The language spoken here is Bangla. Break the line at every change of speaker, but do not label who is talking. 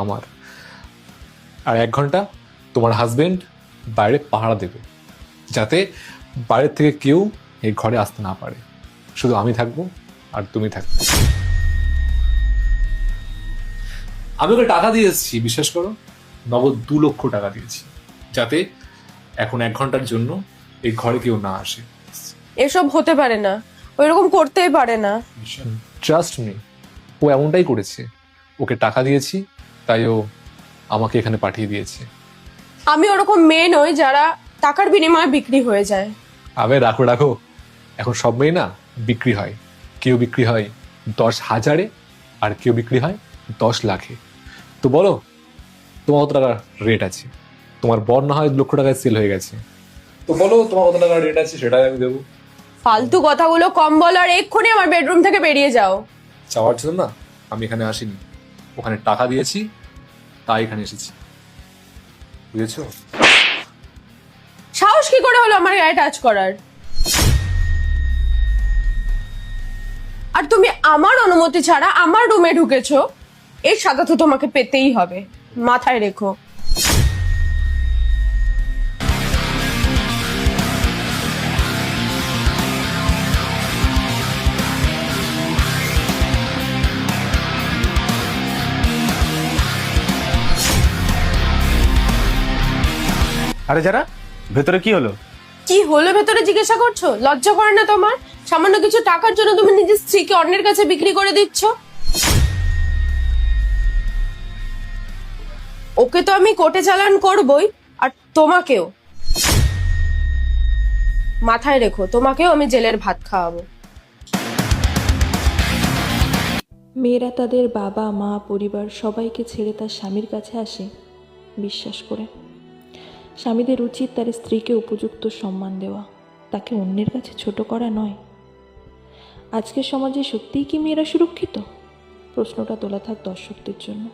আমার। আর 1 ঘন্টা তোমার হাজবেন্ড বাইরে পাহারা দেবে, যাতে বাইরের থেকে কেউ এই ঘরে আসতে না পারে। শুধু আমি থাকবো আর তুমি থাকবে। আমি ওকে টাকা দিয়ে এসেছি, বিশ্বাস করো, নগদ 2 লক্ষ টাকা দিয়েছি, যাতে এখন 1 ঘন্টার জন্য এই ঘরে কেউ না আসে।
এসব হতে পারে না, ওইরকম করতেই পারে না।
ট্রাস্ট মি, ও এমনটাই করেছে। ওকে টাকা দিয়েছি, তাই ও আমাকে এখানে পাঠিয়ে দিয়েছে।
আমি ওরকম মেয়ে নই যারা টাকার বিনিময়ে বিক্রি হয়ে যায়।
আবে রাখো রাখো, এখন সব মেয়ে না বিক্রি হয়। কেউ বিক্রি হয় 10,000-এ, আর কেউ বিক্রি হয় 10 লাখে। তো বলো, তোমার কত টাকা রেট আছে? তোমার বর না হয় 2 লক্ষ টাকায় সেল হয়ে গেছে, তো বলো তোমার কত টাকা রেট আছে, সেটাই আমি দেবো।
ফালতু কথাগুলো কম বলো আর এক্ষুনি আমার বেডরুম থেকে বেরিয়ে যাও।
চাওয়ার জন্য না আমি এখানে আসিনি, ওখানে টাকা দিয়েছি তাই এখানে এসেছি, বুঝেছো?
সাহস কি করে হলো আমার গায়ে টাচ করার? আর তুমি আমার অনুমতি ছাড়া আমার রুমে ঢুকেছো, এর সাথে তো তোমাকে পেতেই হবে, মাথায় রেখো।
আরে যারা, ভেতরে কি হলো?
কি হলো ভেতরে জিজ্ঞাসা করছো? লজ্জা করে না তোমার? সামান্য কিছু টাকার জন্য তুমি নিজের স্ত্রীকে অন্যের কাছে বিক্রি করে দিচ্ছ। ওকে তো আমি কোর্টে চালান করবই, আর তোমাকেও। মাথায় রেখো, তোমাকেও আমি জেলের ভাত খাওয়াবো।
মেয়েরা তাদের বাবা মা পরিবার সবাইকে ছেড়ে তার স্বামীর কাছে আসে বিশ্বাস করে। স্বামীদের উচিত তার স্ত্রীকে উপযুক্ত সম্মান দেওয়া, তাকে অন্যের কাছে ছোট করা নয়। আজকের সমাজে সত্যিই কি মেয়েরা সুরক্ষিত? প্রশ্নটা তোলা থাক দর্শকদের জন্য।